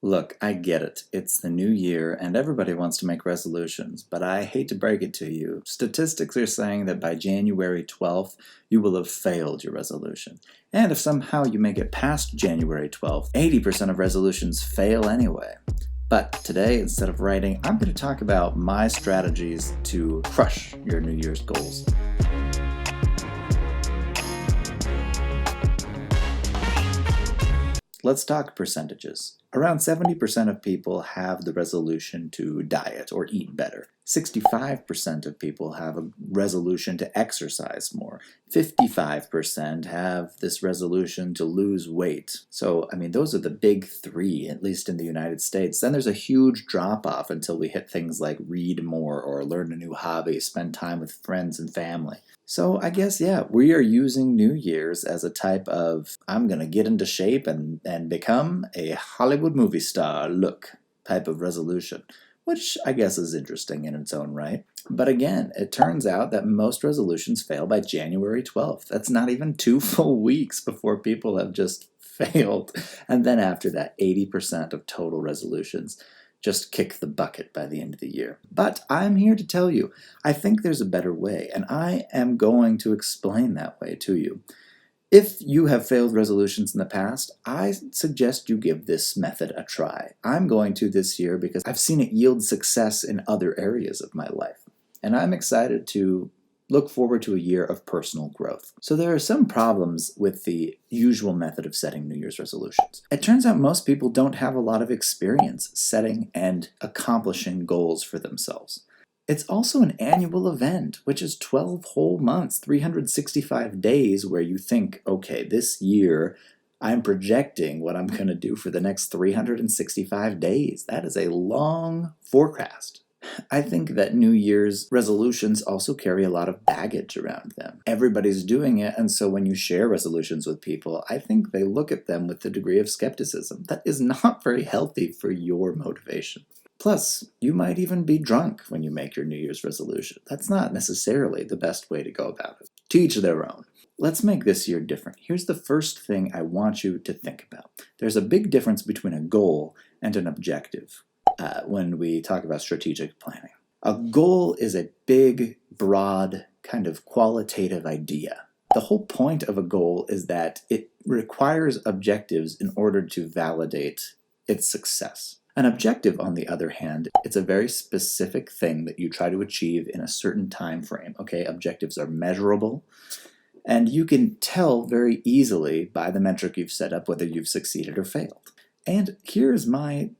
Look, I get it. It's the new year and everybody wants to make resolutions, but I hate to break it to you. Statistics are saying that by January 12th, you will have failed your resolution. And if somehow you make it past January 12th, 80% of resolutions fail anyway. But today, instead of writing, I'm going to talk about my strategies to crush your New Year's goals. Let's talk percentages. Around 70% of people have the resolution to diet or eat better. 65% of people have a resolution to exercise more. 55% have this resolution to lose weight. So, those are the big three, at least in the United States. Then there's a huge drop-off until we hit things like read more or learn a new hobby, spend time with friends and family. So I guess, we are using New Year's as a type of, I'm going to get into shape and become a Hollywood movie star look type of resolution, which I guess is interesting in its own right. But again, it turns out that most resolutions fail by January 12th. That's not even 2 full weeks before people have just failed. And then after that, 80% of total resolutions just kick the bucket by the end of the year. But I'm here to tell you, I think there's a better way, and I am going to explain that way to you. If you have failed resolutions in the past, I suggest you give this method a try. I'm going to this year because I've seen it yield success in other areas of my life, and I'm excited to look forward to a year of personal growth. So there are some problems with the usual method of setting New Year's resolutions. It turns out most people don't have a lot of experience setting and accomplishing goals for themselves. It's also an annual event, which is 12 whole months, 365 days, where you think, okay, this year I'm projecting what I'm going to do for the next 365 days. That is a long forecast. I think that New Year's resolutions also carry a lot of baggage around them. Everybody's doing it, and so when you share resolutions with people, I think they look at them with a degree of skepticism. That is not very healthy for your motivation. Plus, you might even be drunk when you make your New Year's resolution. That's not necessarily the best way to go about it. To each their own. Let's make this year different. Here's the first thing I want you to think about. There's a big difference between a goal and an objective. When we talk about strategic planning. A goal is a big, broad, kind of qualitative idea. The whole point of a goal is that it requires objectives in order to validate its success. An objective, on the other hand, it's a very specific thing that you try to achieve in a certain time frame. Okay, objectives are measurable, and you can tell very easily by the metric you've set up whether you've succeeded or failed. And here's my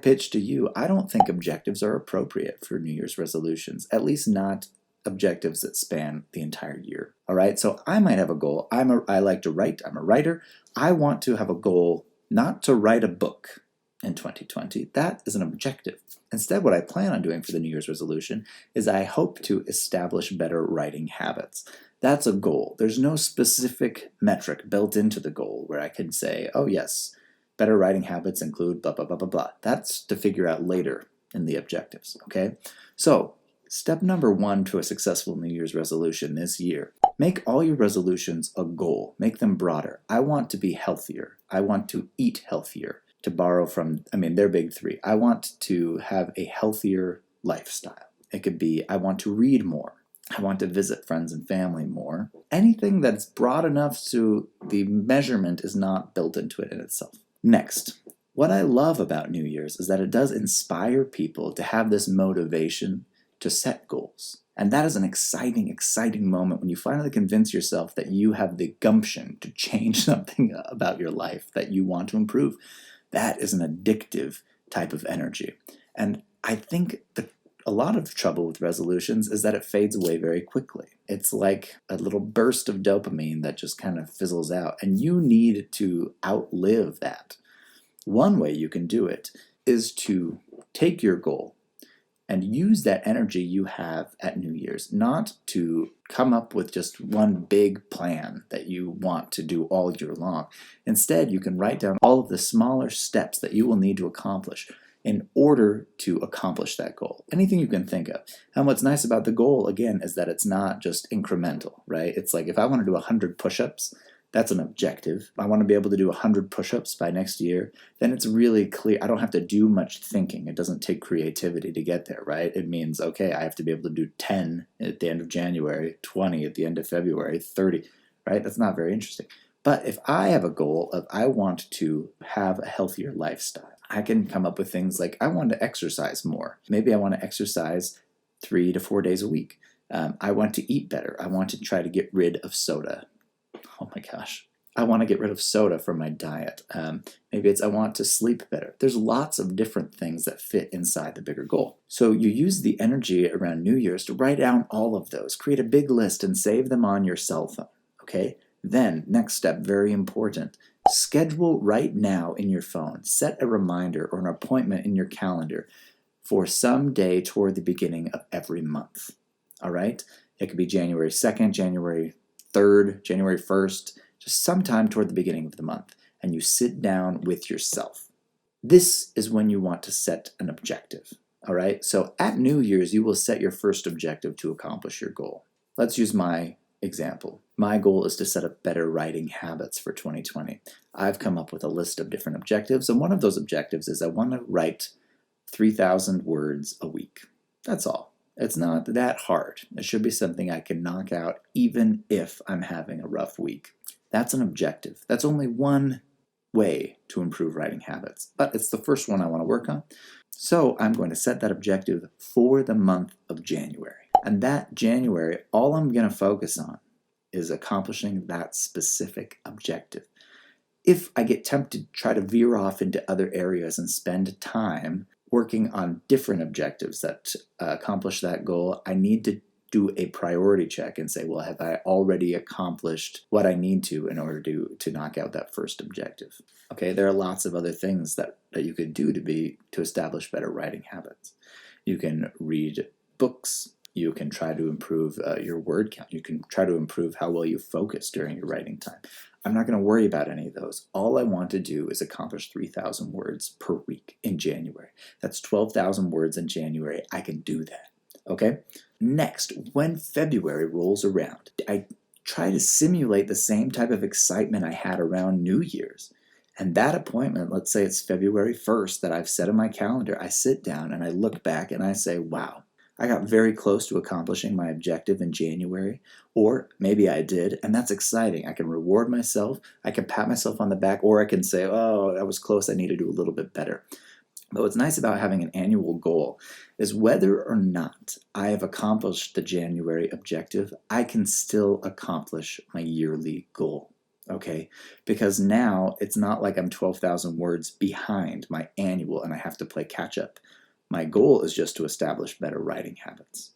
pitch to you. I don't think objectives are appropriate for New Year's resolutions, at least not objectives that span the entire year. All right, so I might have a goal. I like to write. I'm a writer. I want to have a goal not to write a book in 2020. That is an objective. Instead, what I plan on doing for the New Year's resolution is I hope to establish better writing habits. That's a goal. There's no specific metric built into the goal where I can say, oh yes, better writing habits include blah, blah, blah, blah, blah. That's to figure out later in the objectives, okay? So, step number 1 to a successful New Year's resolution this year. Make all your resolutions a goal. Make them broader. I want to be healthier. I want to eat healthier. To borrow from, their big three. I want to have a healthier lifestyle. It could be, I want to read more. I want to visit friends and family more. Anything that's broad enough so the measurement is not built into it in itself. Next, what I love about New Year's is that it does inspire people to have this motivation to set goals. And that is an exciting, exciting moment when you finally convince yourself that you have the gumption to change something about your life that you want to improve. That is an addictive type of energy. And I think a lot of trouble with resolutions is that it fades away very quickly. It's like a little burst of dopamine that just kind of fizzles out, and you need to outlive that. One way you can do it is to take your goal and use that energy you have at New Year's, not to come up with just one big plan that you want to do all year long. Instead, you can write down all of the smaller steps that you will need to accomplish in order to accomplish that goal. Anything you can think of. And what's nice about the goal, again, is that it's not just incremental, right? It's like if I want to do 100 push-ups, That's an objective. I want to be able to do 100 push-ups by next year. Then it's really clear. I don't have to do much thinking. It doesn't take creativity to get there, right? It means, okay, I have to be able to do 10 at the end of January, 20 at the end of February, 30, right? That's not very interesting. But if I have a goal of I want to have a healthier lifestyle, I can come up with things like I want to exercise more. Maybe I want to exercise 3 to 4 days a week. I want to eat better. I want to try to get rid of soda. Oh my gosh. I want to get rid of soda from my diet. Maybe it's I want to sleep better. There's lots of different things that fit inside the bigger goal. So you use the energy around New Year's to write down all of those. Create a big list and save them on your cell phone. Okay? Then, next step, very important. Schedule right now in your phone. Set a reminder or an appointment in your calendar for some day toward the beginning of every month. All right? It could be January 2nd, January 3rd, January 1st, just sometime toward the beginning of the month. And you sit down with yourself. This is when you want to set an objective. All right? So at New Year's, you will set your first objective to accomplish your goal. Let's use my example. My goal is to set up better writing habits for 2020. I've come up with a list of different objectives, and one of those objectives is I want to write 3,000 words a week. That's all. It's not that hard. It should be something I can knock out even if I'm having a rough week. That's an objective. That's only one way to improve writing habits, but it's the first one I want to work on. So I'm going to set that objective for the month of January. And that January, all I'm going to focus on is accomplishing that specific objective. If I get tempted to try to veer off into other areas and spend time working on different objectives that accomplish that goal, I need to do a priority check and say, well, have I already accomplished what I need to in order to knock out that first objective? Okay, there are lots of other things that you could do to establish better writing habits. You can read books. You can try to improve your word count. You can try to improve how well you focus during your writing time. I'm not going to worry about any of those. All I want to do is accomplish 3,000 words per week in January. That's 12,000 words in January. I can do that. Okay? Next, when February rolls around, I try to simulate the same type of excitement I had around New Year's. And that appointment, let's say it's February 1st that I've set in my calendar, I sit down and I look back and I say, wow, I got very close to accomplishing my objective in January, or maybe I did, and that's exciting. I can reward myself, I can pat myself on the back, or I can say, oh, that was close, I need to do a little bit better. But what's nice about having an annual goal is whether or not I have accomplished the January objective, I can still accomplish my yearly goal. Okay? Because now it's not like I'm 12,000 words behind my annual and I have to play catch up. My goal is just to establish better writing habits.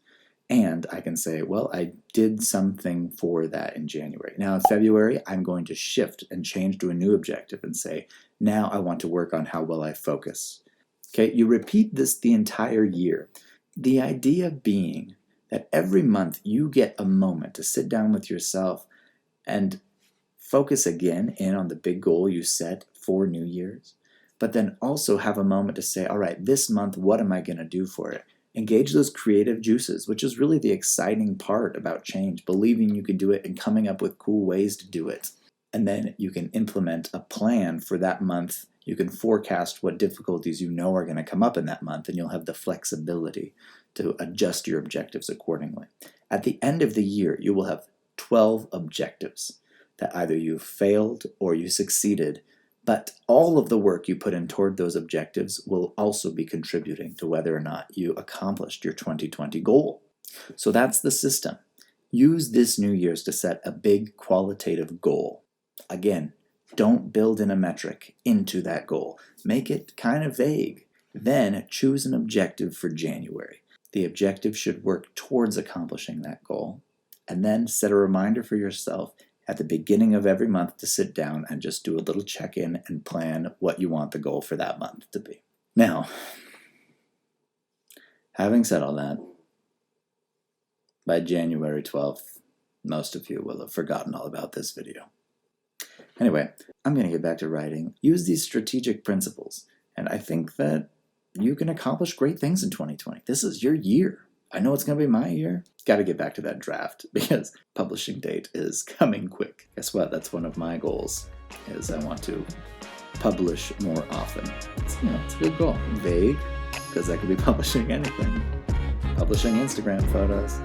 And I can say, well, I did something for that in January. Now in February, I'm going to shift and change to a new objective and say, now I want to work on how well I focus. Okay, you repeat this the entire year. The idea being that every month you get a moment to sit down with yourself and focus again in on the big goal you set for New Year's, but then also have a moment to say, all right, this month, what am I going to do for it? Engage those creative juices, which is really the exciting part about change, believing you can do it and coming up with cool ways to do it. And then you can implement a plan for that month. You can forecast what difficulties you know are going to come up in that month, and you'll have the flexibility to adjust your objectives accordingly. At the end of the year, you will have 12 objectives that either you failed or you succeeded, but all of the work you put in toward those objectives will also be contributing to whether or not you accomplished your 2020 goal. So that's the system. Use this New Year's to set a big qualitative goal. Again, don't build in a metric into that goal. Make it kind of vague. Then choose an objective for January. The objective should work towards accomplishing that goal. And then set a reminder for yourself at the beginning of every month to sit down and just do a little check-in and plan what you want the goal for that month to be. Now, having said all that, by January 12th, most of you will have forgotten all about this video. Anyway, I'm going to get back to writing. Use these strategic principles, and I think that you can accomplish great things in 2020. This is your year. I know it's going to be my year. Got to get back to that draft because publishing date is coming quick. Guess what? That's one of my goals, is I want to publish more often. It's a good goal. Vague, because I could be publishing anything. Publishing Instagram photos.